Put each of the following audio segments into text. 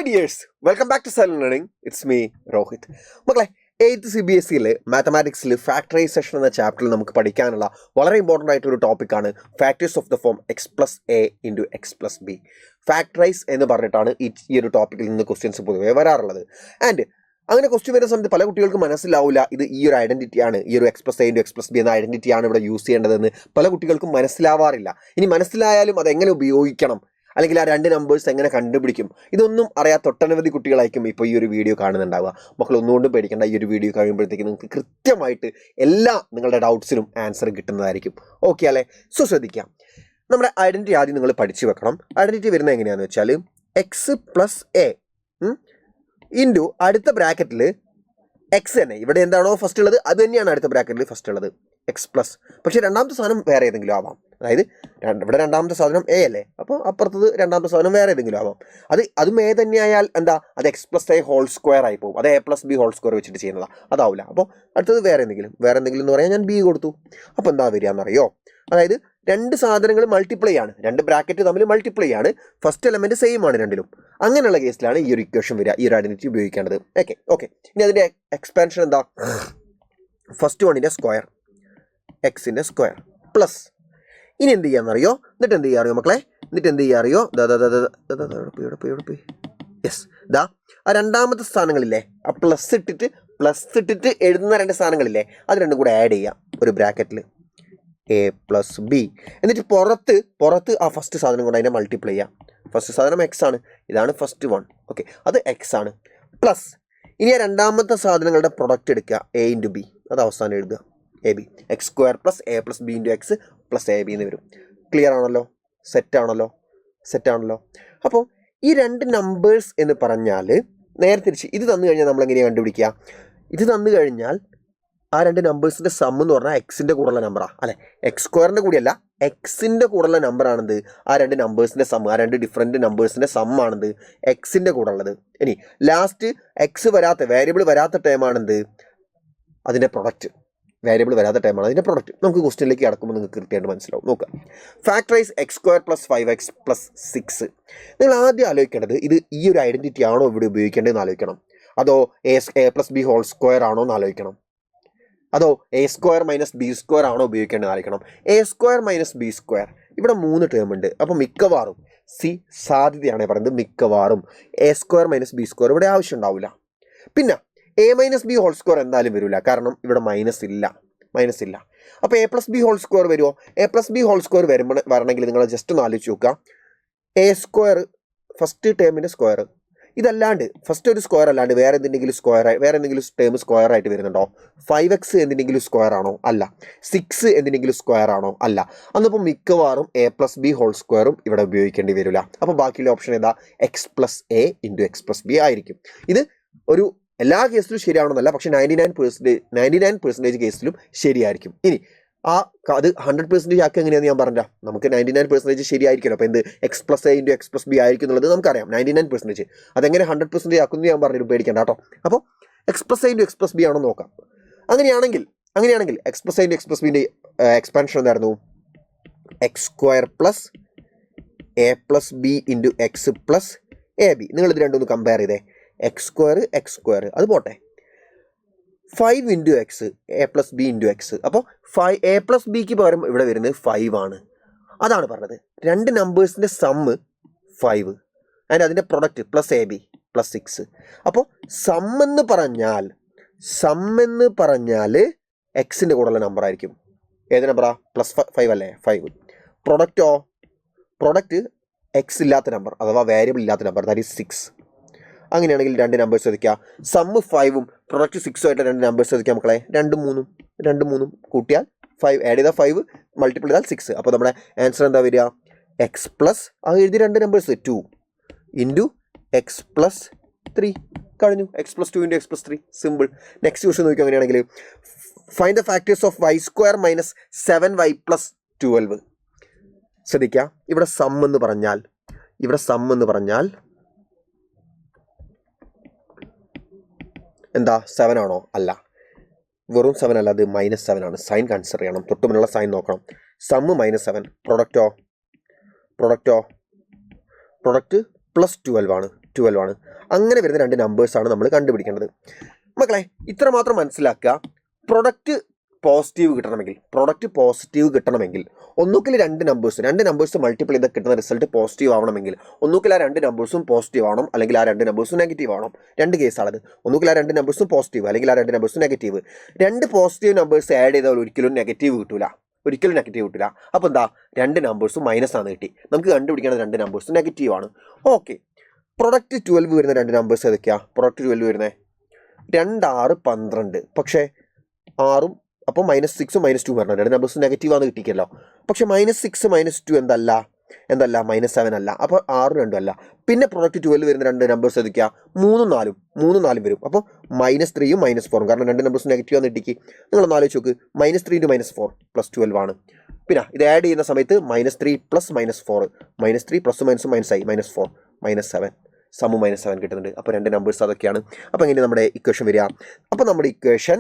Dears welcome back to Silent Learning. It's me Rohit. മക്കളെ, 8th CBSEയിൽ മാത്തമാറ്റിക്സിൽ factorisation എന്ന ചാപ്റ്ററിൽ നമുക്ക് പഠിക്കാനുള്ള വളരെ ഇമ്പോർട്ടൻ്റ് ആയിട്ടൊരു ടോപ്പിക്കാണ് factors of the form x+a × x+b. Factorise എന്ന് പറഞ്ഞിട്ടാണ് ഈ ഒരു ടോപ്പിക്കിൽ നിന്ന് ക്വസ്റ്റ്യൻസ് പൊതുവേ വരാറുള്ളത്. ആൻഡ് അങ്ങനെ ക്വസ്റ്റ്യൻ വരുന്ന സമയത്ത് പല കുട്ടികൾക്കും മനസ്സിലാവില്ല ഇത് ഈ ഒരു ഐഡൻറ്റിറ്റിയാണ്, ഈ ഒരു x+a × x+b എന്ന ഐഡൻറ്റിറ്റിയാണ് ഇവിടെ യൂസ് ചെയ്യേണ്ടതെന്ന് പല കുട്ടികൾക്കും മനസ്സിലാവാറില്ല. ഇനി മനസ്സിലായാലും അതെങ്ങനെ ഉപയോഗിക്കണം, അല്ലെങ്കിൽ ആ രണ്ട് നമ്പേഴ്സ് എങ്ങനെ കണ്ടുപിടിക്കും, ഇതൊന്നും അറിയാത്ത ഒട്ടനവധി കുട്ടികളായിരിക്കും ഇപ്പോൾ ഈ ഒരു വീഡിയോ കാണുന്നുണ്ടാവുക. മക്കൾ ഒന്നുകൊണ്ടും പേടിക്കേണ്ട, ഈ ഒരു വീഡിയോ കഴിയുമ്പോഴത്തേക്ക് നിങ്ങൾക്ക് കൃത്യമായിട്ട് എല്ലാ നിങ്ങളുടെ ഡൗട്ട്സിനും ആൻസർ കിട്ടുന്നതായിരിക്കും. ഓക്കെ അല്ലേ? സോ ശ്രദ്ധിക്കാം. നമ്മുടെ ഐഡൻറ്റിറ്റി ആദ്യം നിങ്ങൾ പഠിച്ചു വെക്കണം. ഐഡൻറ്റിറ്റി വരുന്നത് എങ്ങനെയാണെന്ന് വെച്ചാൽ x+a ഇൻറ്റു അടുത്ത ബ്രാക്കറ്റിൽ എക്സ് തന്നെ, ഇവിടെ എന്താണോ ഫസ്റ്റ് ഉള്ളത് അത് തന്നെയാണ് അടുത്ത ബ്രാക്കറ്റിൽ ഫസ്റ്റ് ഉള്ളത് x+. പക്ഷേ രണ്ടാമത്തെ സാധനം വേറെ ഏതെങ്കിലും ആവാം. അതായത് ഇവിടെ രണ്ടാമത്തെ സാധനം എ അല്ലേ, അപ്പോൾ അപ്പുറത്തത് രണ്ടാമത്തെ സാധനം വേറെ ഏതെങ്കിലും ആവാം. അതും എ തന്നെയായാൽ എന്താ, അത് x+a² ആയി പോകും. അത് a+b² വെച്ചിട്ട് ചെയ്യുന്നതാണ്, അതാവില്ല. അപ്പോൾ അടുത്തത് വേറെ എന്തെങ്കിലും എന്ന് പറയാൻ ഞാൻ ബി കൊടുത്തു. അപ്പോൾ എന്താ വരിക എന്നറിയോ? അതായത് രണ്ട് സാധനങ്ങൾ മൾട്ടിപ്ലൈ ആണ്, രണ്ട് ബ്രാക്കറ്റ് തമ്മിൽ മൾട്ടിപ്ലൈ ആണ്, ഫസ്റ്റ് എലമെൻറ്റ് സെയിം ആണ് രണ്ടിലും. അങ്ങനെയുള്ള കേസിലാണ് ഈ ഒരു ഇക്വേഷൻ വരിക, ഈ ഒരു ഐഡൻറ്റിറ്റി ഉപയോഗിക്കേണ്ടത്. ഓക്കെ. ഇനി അതിൻ്റെ എക്സ്പാൻഷൻ എന്താ? ഫസ്റ്റ് വണ്ണിൻ്റെ സ്ക്വയർ, എക്സിൻ്റെ സ്ക്വയർ പ്ലസ്. ഇനി എന്ത് ചെയ്യാന്നറിയോ? എന്നിട്ട് എന്ത് ചെയ്യാറിയോ മക്കളെ? യെസ്, ആ രണ്ടാമത്തെ സ്ഥാനങ്ങളില്ലേ, ആ പ്ലസ് ഇട്ടിട്ട് എഴുതുന്ന രണ്ട് സ്ഥാനങ്ങളില്ലേ, അത് രണ്ടും കൂടെ ആഡ് ചെയ്യാം ഒരു ബ്രാക്കറ്റിൽ, a+b. എന്നിട്ട് പുറത്ത് ആ ഫസ്റ്റ് സാധനം കൊണ്ട് അതിനെ മൾട്ടിപ്ലൈ ചെയ്യാം. ഫസ്റ്റ് സാധനം എക്സ് ആണ്, ഇതാണ് ഫസ്റ്റ് വൺ. ഓക്കെ, അത് എക്സ് ആണ്. പ്ലസ് ഇനി ആ രണ്ടാമത്തെ സാധനങ്ങളുടെ പ്രൊഡക്റ്റ് എടുക്കുക, a × b, അത് അവസാനം എഴുതുക, ab. x² + a+b × x + ab എന്ന് വരും. ക്ലിയർ ആണല്ലോ? സെറ്റാണല്ലോ. അപ്പോൾ ഈ രണ്ട് നമ്പേഴ്സ് എന്ന് പറഞ്ഞാൽ നേരെ തിരിച്ച് ഇത് തന്നു കഴിഞ്ഞാൽ നമ്മൾ എങ്ങനെയാണ് കണ്ടുപിടിക്കുക? ഇത് തന്നു കഴിഞ്ഞാൽ ആ രണ്ട് നമ്പേഴ്സിൻ്റെ സം എന്ന് പറഞ്ഞാൽ എക്സിൻ്റെ കൂടെയുള്ള നമ്പറാണ് അല്ലേ, x² കൂടിയല്ല, എക്സിൻ്റെ കൂടെയുള്ള നമ്പറാണെന്ത്, ആ രണ്ട് നമ്പേഴ്സിൻ്റെ സം, ആ രണ്ട് ഡിഫറെൻറ്റ് നമ്പേഴ്സിൻ്റെ സം ആണെന്ത്, എക്സിൻ്റെ കൂടെ ഉള്ളത്. ഇനി ലാസ്റ്റ് എക്സ് വേരിയബിൾ വരാത്ത ടൈമാണെന്ത്, അതിൻ്റെ പ്രൊഡക്റ്റ്. വേരിയബിൾ വരാത്ത ടൈമാണ് അതിൻ്റെ പ്രൊഡക്റ്റ്. നമുക്ക് ക്വസ്റ്റ്യനിലേക്ക് കിടക്കുമ്പോൾ നിങ്ങൾക്ക് കൃത്യമായിട്ട് മനസ്സിലാവും. നോക്കുക, ഫാക്ടറൈസ് x² + 5x + 6. നിങ്ങൾ ആദ്യം ആലോചിക്കേണ്ടത് ഇത് ഈ ഒരു ഐഡൻറ്റിറ്റി ആണോ ഇവിടെ ഉപയോഗിക്കേണ്ടതെന്ന് ആലോചിക്കണം, അതോ a+b² ആണോ എന്ന് ആലോചിക്കണം, അതോ a² - b² ആണോ ഉപയോഗിക്കേണ്ടത് ആലോചിക്കണം. a² - b², ഇവിടെ 3 ടേം ഉണ്ട്. അപ്പോൾ മിക്കവാറും സാധ്യതയാണ് പറയുന്നത്, മിക്കവാറും a² - b² ഇവിടെ ആവശ്യം ഉണ്ടാവില്ല. പിന്നെ a - b² എന്തായാലും വരില്ല, കാരണം ഇവിടെ മൈനസ് ഇല്ല. അപ്പോൾ a+b² വരുമോ? a+b² വരണമെങ്കിൽ നിങ്ങൾ ജസ്റ്റ് ഒന്ന് ആലോചിച്ച് നോക്കുക. a² ഫസ്റ്റ് ടേമിൻ്റെ സ്ക്വയർ, ഇതല്ലാണ്ട് ഫസ്റ്റ് ഒരു സ്ക്വയർ അല്ലാണ്ട് വേറെ എന്തെങ്കിലും ടേം സ്ക്വയർ ആയിട്ട് വരുന്നുണ്ടോ? 5x എന്തിനെങ്കിലും സ്ക്വയർ ആണോ? അല്ല. 6 എന്തിനെങ്കിലും സ്ക്വയർ ആണോ? അല്ല. അന്നിപ്പോൾ മിക്കവാറും a+b² ഇവിടെ ഉപയോഗിക്കേണ്ടി വരില്ല. അപ്പോൾ ബാക്കിയുള്ള ഓപ്ഷൻ ഏതാ? x+a × x+b ആയിരിക്കും. ഇത് ഒരു എല്ലാ കേസിലും ശരിയാവണമെന്നല്ല, പക്ഷേ 99% കേസിലും ശരിയായിരിക്കും. ഇനി അത് 100% ആക്കുക എങ്ങനെയാണെന്ന് ഞാൻ പറഞ്ഞാൽ നമുക്ക് 99% ശരിയായിരിക്കുമല്ലോ. അപ്പോൾ എന്ത് x+a × x+b ആയിരിക്കും എന്നുള്ളത് നമുക്കറിയാം. 99% അതെങ്ങനെ 100% ആക്കുന്നു ഞാൻ പറഞ്ഞു, പേടിക്കേണ്ട കേട്ടോ. അപ്പോൾ x+a × x+b ആണോ നോക്കാം. അങ്ങനെയാണെങ്കിൽ x+a × x+b എക്സ്പാൻഷൻ എന്തായിരുന്നു? x² + a+b × x + ab. നിങ്ങളിത് രണ്ടൊന്ന് കമ്പയർ ചെയ്തേ. x², അത് പോട്ടെ, 5 × x, a+b × x. അപ്പോൾ a+bക്ക് പകരം ഇവിടെ വരുന്നത് 5 ആണ്. അതാണ് പറഞ്ഞത്, രണ്ട് നമ്പേഴ്സിൻ്റെ സമ്മ് 5 ആൻഡ് അതിൻ്റെ പ്രൊഡക്റ്റ് +ab + 6. അപ്പോൾ സമ്മെന്ന് പറഞ്ഞാൽ എക്സിൻ്റെ കൂടെയുള്ള നമ്പർ ആയിരിക്കും. ഏത് നമ്പറാ? +5 അല്ലേ, 5. പ്രൊഡക്റ്റ് എക്സ് ഇല്ലാത്ത നമ്പർ, അഥവാ വേരിയബിൾ ഇല്ലാത്ത നമ്പർ, ദാറ്റ് ഈസ് 6. അങ്ങനെയാണെങ്കിൽ രണ്ട് നമ്പേഴ്സ് ശ്രദ്ധിക്കുക, സമ്മ് 5ഉം പ്രൊഡക്റ്റ് 6ഉം ആയിട്ട് രണ്ട് നമ്പേഴ്സ് ശ്രദ്ധിക്കുക മക്കളെ. 2 3 കൂട്ടിയാൽ 5, ആഡ് ചെയ്താൽ 5, മൾട്ടിപ്പിൾ ചെയ്താൽ 6. അപ്പോൾ നമ്മുടെ ആൻസർ എന്താ വരിക? x+ അത് എഴുതി രണ്ട് നമ്പേഴ്സ് 2 × x+3 കഴിഞ്ഞു. x+2 × x+3 simple. Next question നോക്കിയാൽ അങ്ങനെയാണെങ്കിൽ find the factors of y² - 7y + 12. ശ്രദ്ധിക്കുക, ഇവിടെ സം എന്ന് പറഞ്ഞാൽ എന്താ, 7 ആണോ? അല്ല, വെറും 7 അല്ല, അത് -7 ആണ്. സൈൻ കൺസിഡർ ചെയ്യണം, തൊട്ട് മുന്നുള്ള സൈൻ നോക്കണം. സമ്മ് -7, പ്രൊഡക്റ്റ് +12 ആണ്. 12 ആണ്. അങ്ങനെ വരുന്ന രണ്ട് നമ്പേഴ്സാണ് നമ്മൾ കണ്ടുപിടിക്കേണ്ടത്. മക്കളെ ഇത്ര മാത്രം മനസ്സിലാക്കുക. പ്രൊഡക്റ്റ് പോസിറ്റീവ് കിട്ടണമെങ്കിൽ ഒന്നുകിൽ രണ്ട് നമ്പേഴ്സ് മൾട്ടിപ്പിൾ ചെയ്ത് കിട്ടുന്ന റിസൾട്ട് പോസിറ്റീവ് ആവണമെങ്കിൽ ഒന്നുകിൽ ആ രണ്ട് നമ്പേഴ്സും പോസിറ്റീവ് ആവണം, അല്ലെങ്കിൽ ആ രണ്ട് നമ്പേഴ്സും നെഗറ്റീവ് ആവണം. രണ്ട് കേസാണത്. ഒന്നുകിൽ ആ രണ്ട് നമ്പേഴ്സും പോസിറ്റീവ്, അല്ലെങ്കിൽ ആ രണ്ട് നമ്പേഴ്സും നെഗറ്റീവ്. രണ്ട് പോസിറ്റീവ് നമ്പേഴ്സ് ആഡ് ചെയ്താൽ ഒരിക്കലും നെഗറ്റീവ് കിട്ടില്ല. അപ്പോൾ എന്താ, രണ്ട് നമ്പേഴ്സും മൈനസ് ആണ് കിട്ടി. നമുക്ക് കണ്ടുപിടിക്കേണ്ട രണ്ട് നമ്പേഴ്സും നെഗറ്റീവ് ആണ്. ഓക്കെ, പ്രൊഡക്റ്റ് 12 വരുന്ന രണ്ട് നമ്പേഴ്സ് ഏതൊക്കെയാണ്? പ്രൊഡക്റ്റ് 12 വരുന്നത് 2, 6, 12. പക്ഷേ 6ഉം അപ്പോൾ -6ഉം -2 പറഞ്ഞത് രണ്ട് നമ്പേഴ്സ് നെഗറ്റീവ് ആണ് കിട്ടിക്കല്ലോ. പക്ഷേ -6 -2 എന്തല്ല -7 അല്ല. അപ്പോൾ 6ഉം 2ഉം അല്ല. പിന്നെ പ്രൊഡക്റ്റ് 12 വരുന്ന രണ്ട് നമ്പേഴ്സ് ഏതൊക്കെയാണ്? 3ഉം 4ഉം വരും. അപ്പോൾ -3ഉം -4ഉം, കാരണം രണ്ട് നമ്പേഴ്സ് നെഗറ്റീവ് ആണ് കിട്ടിക്ക്. നിങ്ങളൊന്ന് ആലോചിച്ച് നോക്ക്. -3 × -4 +12 ആണ്. പിന്നെ ഇത് ആഡ് ചെയ്യുന്ന സമയത്ത് -3 + -4, -3 +ഉം മൈനസും മൈനസായി -4 -7, സമം -7 കിട്ടുന്നുണ്ട്. അപ്പോൾ രണ്ട് നമ്പേഴ്സ് അതൊക്കെയാണ്. അപ്പോൾ എങ്ങനെ നമ്മുടെ ഇക്വേഷൻ വരിക? അപ്പോൾ നമ്മുടെ ഇക്വേഷൻ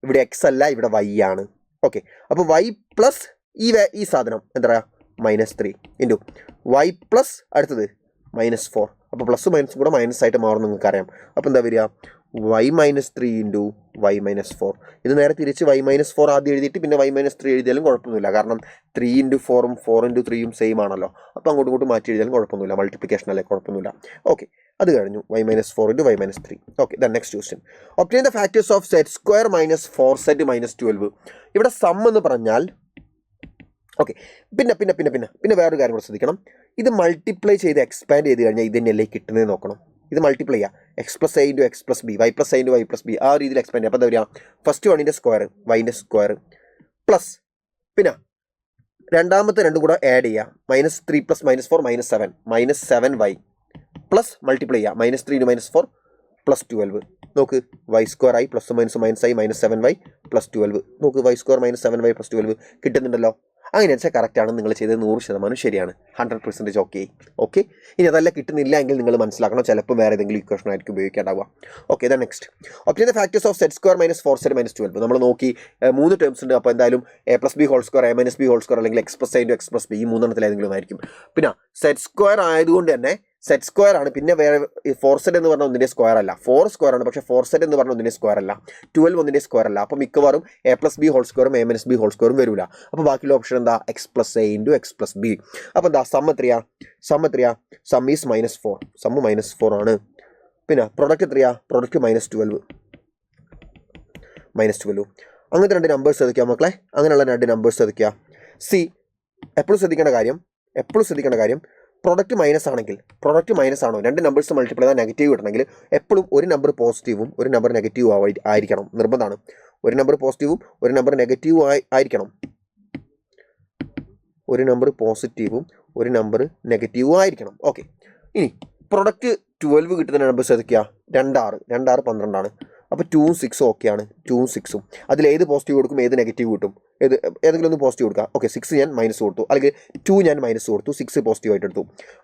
ഇവിടെ x അല്ല, ഇവിടെ y ആണ്. ഓക്കെ, അപ്പോൾ y പ്ലസ് ഈ സാധനം എന്താ പറയുക, -3 ഇൻറ്റു y പ്ലസ് അടുത്തത് -4. അപ്പോൾ പ്ലസ് മൈനസും കൂടെ മൈനസ് ആയിട്ട് മാറും, നിങ്ങൾക്കറിയാം. അപ്പോൾ എന്താ വരിക, y -3 ഇൻറ്റു y -4. ഇത് നേരെ തിരിച്ച് y -4 ആദ്യം എഴുതിയിട്ട് പിന്നെ y -3 എഴുതിയാലും കുഴപ്പമൊന്നുമില്ല. കാരണം 3 × 4ഉം 4 × 3ഉം സെയിം ആണല്ലോ. അപ്പോൾ അങ്ങോട്ടും ഇങ്ങോട്ടും മാറ്റി എഴുതിയാലും കുഴപ്പമൊന്നുമില്ല. മൾട്ടിപ്ലിക്കേഷൻ അല്ലേ, കുഴപ്പമൊന്നുമില്ല. ഓക്കെ, അത് കഴിഞ്ഞു. y -4 × y -3. Okay, then next question. Obtain the factors of z² - 4z - 12. ഇവിടെ സം എന്ന് പറഞ്ഞാൽ ഓക്കെ, പിന്നെ വേറൊരു കാര്യം കൂടെ ശ്രദ്ധിക്കണം. ഇത് മൾട്ടിപ്ലൈ ചെയ്ത് എക്സ്പാൻഡ് ചെയ്ത് കഴിഞ്ഞാൽ ഇത് തന്നെയല്ലേ കിട്ടുന്നത് നോക്കണം. ഇത് മൾട്ടിപ്ലൈ ചെയ്യുക, x + a × x + b, y + a × y + b, ആ രീതിയിൽ എക്സ്പാൻഡ് ചെയ്യുക. അപ്പോൾ എന്താ വരിക, ഫസ്റ്റ് 1ൻ്റെ സ്ക്വയർ y-ൻ്റെ സ്ക്വയർ പ്ലസ് പിന്നെ രണ്ടാമത്തെ രണ്ടും കൂടെ ആഡ് ചെയ്യുക, -3 + -4 -7, -7y പ്ലസ് മൾട്ടിപ്ലൈ ചെയ്യുക, -3 × -4 +12. നോക്ക്, y² ആയി, പ്ലസ് മൈനസ് മൈനസായി, -7y +12. നോക്ക്, y² -7y +12 കിട്ടുന്നുണ്ടല്ലോ. അങ്ങനെ വെച്ചാൽ കറക്റ്റാണ്. നിങ്ങൾ ചെയ്തത് 100% ശരിയാണ്, 100% ഓക്കെ. ഇനി അതല്ല കിട്ടുന്നില്ല എങ്കിൽ നിങ്ങൾ മനസ്സിലാക്കണം, ചിലപ്പോൾ വേറെ ഏതെങ്കിലും ഇക്വേഷൻ ആയിരിക്കും ഉപയോഗിക്കേണ്ടാവുക. Okay, then next. Obtain the factors of z² - 4z - 12. നമ്മൾ നോക്കി 3 ടേംസ് ഉണ്ട്. അപ്പോൾ എന്തായാലും a + b whole square, a - b whole square, അല്ലെങ്കിൽ x + a × x + b, ഈ മൂന്നെണ്ണത്തിൽ ഏതെങ്കിലും ആയിരിക്കും. പിന്നെ z² ആയതുകൊണ്ട് തന്നെ z² ആണ്. പിന്നെ വേറെ 4z എന്ന് പറഞ്ഞാൽ ഒന്നിൻ്റെ സ്ക്വയർ അല്ല, 4² ആണ്. പക്ഷേ 4z എന്ന് പറഞ്ഞാൽ ഒന്നിൻ്റെ സ്ക്വയർ അല്ല, 12 ഒന്നിൻ്റെ സ്ക്വയർ അല്ല. അപ്പോൾ മിക്കവാറും a + b ഹോൾ സ്ക്വയറും a - b ഹോൾ സ്ക്വയറും വരില്ല. അപ്പോൾ ബാക്കിയുള്ള ഓപ്ഷൻ എന്താ, x + a × x + b. അപ്പോൾ എന്താ സം എത്രയാ, സം ഈസ് -4, സം -4 ആണ്. പിന്നെ പ്രൊഡക്റ്റ് എത്രയാ, പ്രൊഡക്റ്റ് -12. അങ്ങനത്തെ രണ്ട് നമ്പേഴ്സ് ഏതൊക്കെയാണ് മക്കളെ? അങ്ങനെയുള്ള രണ്ട് നമ്പേഴ്സ് ഏതൊക്കെയാണ്? സി, എപ്പോഴും ശ്രദ്ധിക്കേണ്ട കാര്യം പ്രൊഡക്റ്റ് മൈനസ് ആണോ, രണ്ട് നമ്പേഴ്സ് മൾട്ടിപ്ലൈ ചെയ്താൽ നെഗറ്റീവ് കിട്ടണമെങ്കിൽ എപ്പോഴും ഒരു നമ്പർ പോസിറ്റീവും ഒരു നമ്പർ നെഗറ്റീവും ആയിരിക്കണം, നിർബന്ധമാണ്. ഒരു നമ്പർ പോസിറ്റീവും ഒരു നമ്പർ നെഗറ്റീവും ആയിരിക്കണം. ഒരു നമ്പർ പോസിറ്റീവും ഒരു നമ്പർ നെഗറ്റീവും ആയിരിക്കണം. ഓക്കെ, ഇനി പ്രൊഡക്റ്റ് 12 കിട്ടുന്ന നമ്പേഴ്സ് ഏതൊക്കെയാണ്? 2, 6, 12 ആണ്. അപ്പോൾ 2ഉം 6ഉം ഓക്കെയാണ്. 2ഉം 6ഉം അതിൽ ഏത് പോസിറ്റീവ് കൊടുക്കും, ഏത് നെഗറ്റീവ് കിട്ടും? ഏതെങ്കിലും ഒന്ന് പോസിറ്റീവ് കൊടുക്കുക. ഓക്കെ, 6 ഞാൻ മൈനസ് കൊടുത്തു, അല്ലെങ്കിൽ 2 ഞാൻ മൈനസ് കൊടുത്തു, 6 പോസിറ്റീവായിട്ട് എടുത്തു.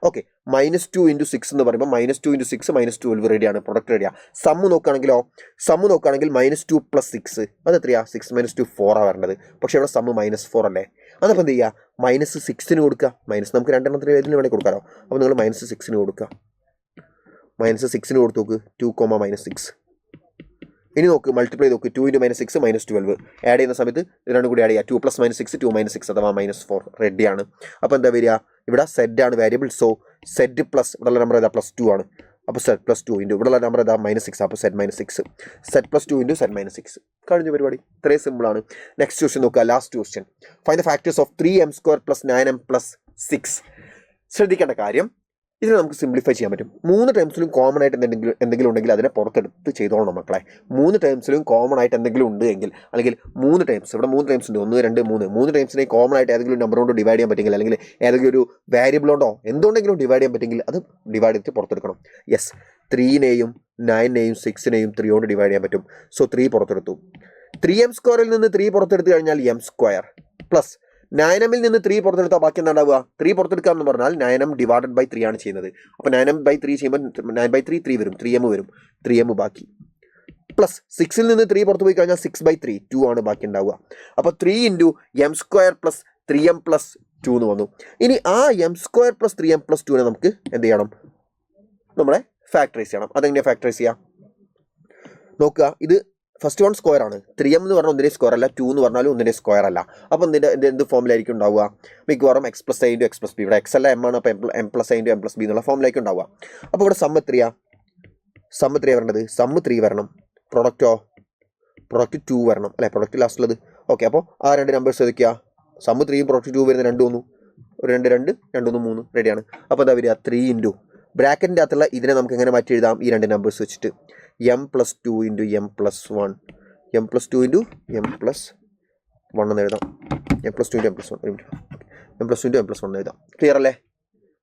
ഓക്കെ, -2 × 6 എന്ന് പറയുമ്പോൾ -2 × 6 -12 റെഡിയാണ്, പ്രൊഡക്റ്റ് റെഡിയാണ്. സമ്മ് നോക്കുകയാണെങ്കിൽ -2 + 6 അത് എത്രയാണ്? 6 - 2 4 ആണ് വരേണ്ടത്. പക്ഷേ ഇവിടെ സമ്മ് -4 അല്ലേ? അതപ്പോൾ എന്ത് ചെയ്യുക, -6ന് കൊടുക്കുക. മൈനസ് നമുക്ക് രണ്ടെണ്ണത്തിന് ഏതിന് വേണമെങ്കിൽ കൊടുക്കാമല്ലോ. അപ്പോൾ നിങ്ങൾ -6ന് കൊടുക്കുക. -6ന് കൊടുത്ത് നോക്ക്, 2, -6. ഇനി നോക്ക്, മൾട്ടിപ്ലൈ നോക്ക്, 2 × -6 -12 ആഡ് ചെയ്യുന്ന സമയത്ത് രണ്ടും കൂടി ആഡ് ചെയ്യുക, 2 + -6 2 - 6 അഥവാ -4 റെഡിയാണ്. അപ്പോൾ എന്താ വരിക, ഇവിടെ സെഡ് ആണ് വേരിയബിൾ. സോ സെഡ് പ്ലസ് ഇവിടെയുള്ള നമ്പർ ഏതാ, +2 ആണ്. അപ്പോൾ സെഡ് +2 ഇൻറ്റു ഇവിടെയുള്ള നമ്പർ ഏതാ, -6. അപ്പോൾ സെഡ് -6, സെഡ് +2 ഇൻറ്റു സെഡ് -6. കഴിഞ്ഞ പരിപാടി, ഇത്രയും സിമ്പിളാണ്. നെക്സ്റ്റ് ക്വസ്റ്റ്യൻ നോക്കുക, last question. Find the factors of 3m² + 9m + 6. ശ്രദ്ധിക്കേണ്ട കാര്യം, ഇതിനെ നമുക്ക് സിംപ്ലിഫൈ ചെയ്യാൻ പറ്റും. 3 ടേംസിലും കോമൺ ആയിട്ട് എന്തെങ്കിലും ഉണ്ടെങ്കിൽ അതിനെ പുറത്തെടുത്ത് ചെയ്തോളണം മക്കളെ. 3 ടേംസിലും കോമൺ ആയിട്ട് എന്തെങ്കിലും ഉണ്ട് എങ്കിൽ, അല്ലെങ്കിൽ 3 ടേംസ്, ഇവിടെ 3 ടേംസ് ഉണ്ട്, 1, 2, 3 ടേംസിനെ കോമൺ ആയിട്ട് ഏതെങ്കിലും നമ്പർ കൊണ്ട് ഡിവൈഡ് ചെയ്യാൻ പറ്റുമെങ്കിൽ, അല്ലെങ്കിൽ ഏതെങ്കിലും ഒരു വേരിയബിൾ കൊണ്ടോ എന്തുകൊണ്ടെങ്കിലും ഡിവൈഡ് ചെയ്യാൻ പറ്റുമെങ്കിൽ അത് ഡിവൈഡ് ചെയ്തിട്ട് പുറത്തെടുക്കണം. യെസ്, 3നെയും 9നെയും 6നെയും 3 കൊണ്ട് ഡിവൈഡ് ചെയ്യാൻ പറ്റും. സോ 3 പുറത്തെടുത്തു. 3m² നിന്ന് 3 പുറത്തെടുത്ത് കഴിഞ്ഞാൽ m² പ്ലസ് 9m നിന്ന് 3 പുറത്തെടുത്താൽ ബാക്കി എന്താ ഉണ്ടാവുക? 3 പുറത്തെടുക്കുക എന്ന് പറഞ്ഞാൽ 9m / 3 ആണ് ചെയ്യുന്നത്. അപ്പോൾ 9m / 3 ചെയ്യുമ്പോൾ 9/3 3 വരും, 3m വരും, 3m ബാക്കി. പ്ലസ് 6ൽ നിന്ന് 3 പുറത്ത് പോയി കഴിഞ്ഞാൽ 6/3 2 ആണ് ബാക്കി ഉണ്ടാവുക. അപ്പോൾ 3 × m² + 3m + 2 എന്ന് വന്നു. ഇനി ആ m² + 3m + 2നെ നമുക്ക് എന്ത് ചെയ്യണം? നമ്മളെ ഫാക്ടറൈസ് ചെയ്യണം. അതെങ്ങനെയാണ് ഫാക്ടറൈസ് ചെയ്യുക നോക്കുക. ഇത് ഫസ്റ്റ് വൺ സ്ക്വയർ ആണ്. 3m എന്ന് പറഞ്ഞാൽ ഒന്നിൻ്റെ സ്ക്വയർ അല്ല, 2 എന്ന് പറഞ്ഞാലും ഒന്നിൻ്റെ സ്ക്വയർ അല്ല. അപ്പോൾ എന്ത് ഫോമിലായിരിക്കും ഉണ്ടാവുക? മിക്കവാറും x + a × x + b. ഇവിടെ x അല്ല m ആണ്, അപ്പോൾ m + a × m + b എന്നുള്ള ഫോമിലായിരിക്കും ഉണ്ടാവുക. അപ്പോൾ ഇവിടെ സം എത്രയാണ് വരേണ്ടത്? സം 3 വരണം. പ്രൊഡക്റ്റ് 2 വരണം അല്ലേ, പ്രൊഡക്റ്റ് ലാസ്റ്റുള്ളത്. ഓക്കെ, അപ്പോൾ ആ രണ്ട് നമ്പേഴ്സ് ഏതൊക്കെയാ? സം 3 പ്രൊഡക്റ്റ് 2 വരുന്ന 2 1 2 2 2 1 3 റെഡിയാണ്. അപ്പോൾ എന്താ വരിക? 3 ഇൻറ്റു ബ്രാക്കറ്റിൻ്റെ അകത്തുള്ള ഇതിനെ നമുക്ക് എങ്ങനെ മാറ്റി എഴുതാം? ഈ രണ്ട് നമ്പേഴ്സ് വെച്ചിട്ട് m + 2 × m + 1 m + 2 × m + 1 എന്ന് എഴുതാം. m + 2 × m + 1 m + 2 × m + 1 എഴുതാം. ക്ലിയർ അല്ലേ?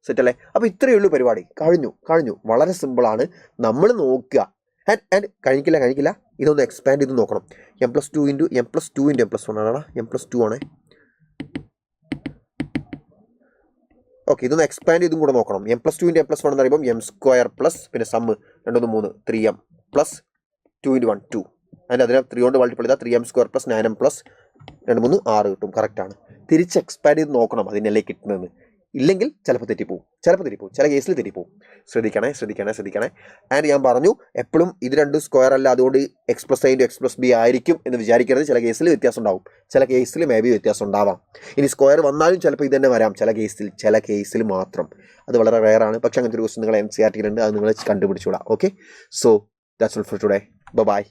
സെറ്റ് അല്ലേ? അപ്പോൾ ഇത്രയേ ഉള്ളൂ പരിപാടി. കഴിഞ്ഞു. വളരെ സിമ്പിളാണ്. നമ്മൾ നോക്കുക. ആൻഡ് കഴിക്കില്ല. ഇതൊന്ന് എക്സ്പാൻഡ് ചെയ്ത് നോക്കണം. m + 2 × m + 2 × m + 1 ആണോ? m + 2 ആണേ. ഓക്കെ, ഇതൊന്ന് എക്സ്പാൻഡ് ചെയ്തും കൂടെ നോക്കണം. m + 2 × m + 1 എന്ന് പറയുമ്പോൾ m² പ്ലസ് പിന്നെ സം 2 1 3 3m പ്ലസ് 2 × 1 2. അതിന് 3 കൊണ്ട് മൾട്ടിപ്പിൾ ചെയ്താൽ 3m² പ്ലസ് 9m പ്ലസ് 2 3 6 കിട്ടും. കറക്റ്റാണ്. തിരിച്ച് എക്സ്പാൻഡ് ചെയ്ത് നോക്കണം അതിനല്ലേ കിട്ടുന്നത്. ഇല്ലെങ്കിൽ ചിലപ്പോൾ തെറ്റിപ്പോവും. ചില കേസിൽ തെറ്റിപ്പോവും. ശ്രദ്ധിക്കണേ. ആൻഡ് ഞാൻ പറഞ്ഞു എപ്പോഴും ഇത് രണ്ടും സ്ക്വയർ അല്ല, അതുകൊണ്ട് x + a × x + b ആയിരിക്കും എന്ന് വിചാരിക്കരുത്. ചില കേസിൽ വ്യത്യാസം ഉണ്ടാവും. ചില കേസിൽ മേ ബി വ്യത്യാസം ഉണ്ടാവാം. ഇനി സ്ക്വയർ വന്നാലും ചിലപ്പോൾ ഇത് തന്നെ വരാം. ചില കേസിൽ മാത്രം. അത് വളരെ റെയറാണ്. പക്ഷേ അങ്ങനത്തെ ഒരു ക്വസ്റ്റ്യൻ നിങ്ങൾ NCERT-യിലുണ്ട്. അത് നിങ്ങൾ കണ്ടുപിടിച്ചുകൂടാ. Okay, so that's all for today. By.